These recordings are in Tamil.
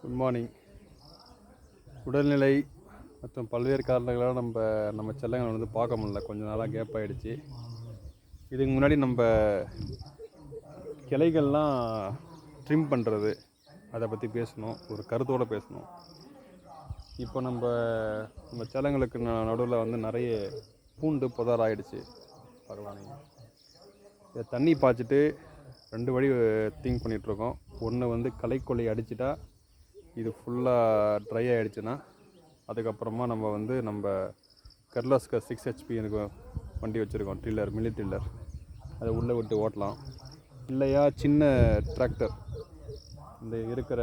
Good morning. உடல்நிலை மற்றும் பல்வேறு காரணங்களால் நம்ம செல்லங்களை வந்து பார்க்க முடியல. கொஞ்சம் நாளாக கேப் ஆகிடுச்சு. இதுக்கு முன்னாடி நம்ம கிளைகள்லாம் ட்ரிம் பண்ணுறது, அதை பற்றி பேசணும், ஒரு கருத்தோடு பேசணும். இப்போ நம்ம செல்லங்களுக்கு நடுவில் வந்து நிறைய பூண்டு புதார் ஆகிடுச்சு. பார்க்கலாம். நீங்கள் இதை தண்ணி பாய்ச்சிட்டு 2 வழி திங்க் பண்ணிகிட்ருக்கோம். ஒன்று வந்து களைக்கொல்லி அடிச்சிட்டா இது ஃபுல்லாக ட்ரை ஆகிடுச்சுன்னா அதுக்கப்புறமா நம்ம கர்லாஸ்கர் 6 HP எனக்கு வண்டி வச்சுருக்கோம், டில்லர், மினி டில்லர். அதை உள்ளே விட்டு ஓட்டலாம். இல்லையா சின்ன டிராக்டர், இந்த இருக்கிற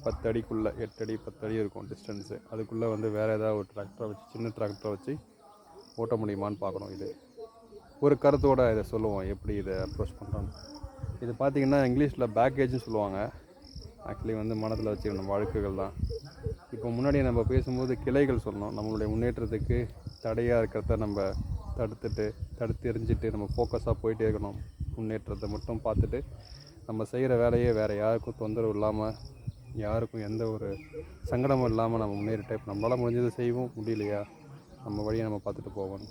10 அடிக்குள்ளே 8 அடி 10 அடி இருக்கும் டிஸ்டன்ஸு, அதுக்குள்ளே வந்து வேறு ஏதாவது ஒரு டிராக்டரை வச்சு, சின்ன டிராக்டரை வச்சு ஓட்ட முடியுமான்னு பார்க்கணும். இது ஒரு கருத்தோடு இதை சொல்லுவோம், எப்படி இதை அப்ரோச் பண்ணுறோன்னு. இது பார்த்திங்கன்னா இங்கிலீஷில் பேக்கேஜ்னு சொல்லுவாங்க. ஆக்சுவலி வந்து மனத்தில் வச்சுக்கணும் வழக்குகள் தான். இப்போ முன்னாடி நம்ம பேசும்போது கிளைகள் சொன்னோம். நம்மளுடைய முன்னேற்றத்துக்கு தடையாக இருக்கிறத நம்ம தடுத்து எறிஞ்சிட்டு நம்ம ஃபோக்கஸாக போயிட்டே இருக்கணும். முன்னேற்றத்தை மட்டும் பார்த்துட்டு நம்ம செய்கிற வேலையை வேறு யாருக்கும் தொந்தரவு இல்லாமல், யாருக்கும் எந்த ஒரு சங்கடமும் இல்லாமல் நம்ம முன்னேறிட்டே, நம்மளால் முடிஞ்சதை செய்வோம், முடியலையா நம்ம வழியை நம்ம பார்த்துட்டு போவோம்.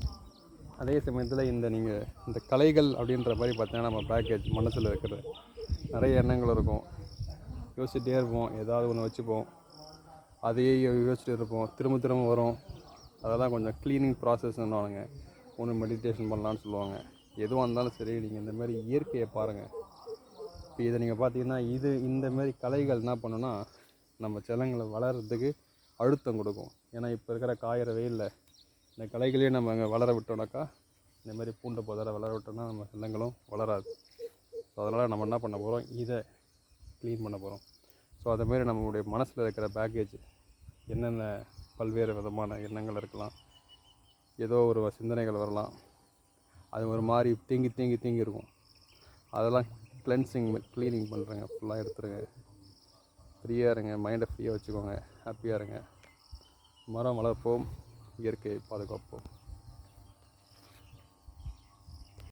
அதே சமயத்தில் இந்த கலைகள் அப்படின்ற மாதிரி பார்த்தீங்கன்னா நம்ம பேக்கேஜ் மனசில் இருக்கிற நிறைய எண்ணங்கள் இருக்கும். யோசிச்சுட்டே இருப்போம், ஏதாவது ஒன்று வச்சுப்போம், அதையே யோசிச்சுட்டு இருப்போம், திரும்ப வரும். அதெல்லாம் கொஞ்சம் க்ளீனிங் ப்ராசஸ்ன்னுவாங்க. ஒன்று மெடிடேஷன் பண்ணலான்னு சொல்லுவாங்க. எதுவாக இருந்தாலும் சரி, நீங்கள் இந்த மாதிரி இயற்கையை பாருங்கள். இப்போ இதை நீங்கள் பார்த்தீங்கன்னா இந்த மாதிரி கலைகள் என்ன பண்ணுன்னா நம்ம செல்லங்களை வளர்கிறதுக்கு அழுத்தம் கொடுக்கும். ஏன்னா இப்போ இருக்கிற காயிற வெயிலில் இந்த கலைகளையும் நம்ம அங்கே வளர விட்டோம்னாக்கா, இந்த மாதிரி பூண்டை புதரை வளர விட்டோம்னா நம்ம செல்லங்களும் வளராது. ஸோ அதனால் நம்ம என்ன பண்ண போகிறோம், இதை க்ளீன் பண்ண போகிறோம். ஸோ அதேமாரி நம்மளுடைய மனசில் இருக்கிற பேக்கேஜ், என்னென்ன பல்வேறு விதமான எண்ணங்கள் இருக்கலாம், ஏதோ ஒரு சிந்தனைகள் வரலாம், அது ஒரு மாதிரி தேங்கி இருக்கும். அதெல்லாம் க்ளீனிங் பண்ணுறேங்க, ஃபுல்லாக எடுத்துருங்க. ஃப்ரீயாக இருங்க, மைண்டை ஃப்ரீயாக வச்சுக்கோங்க, ஹாப்பியாக இருங்க. மரம் வளர்ப்போம், இயற்கையை பாதுகாப்போம்.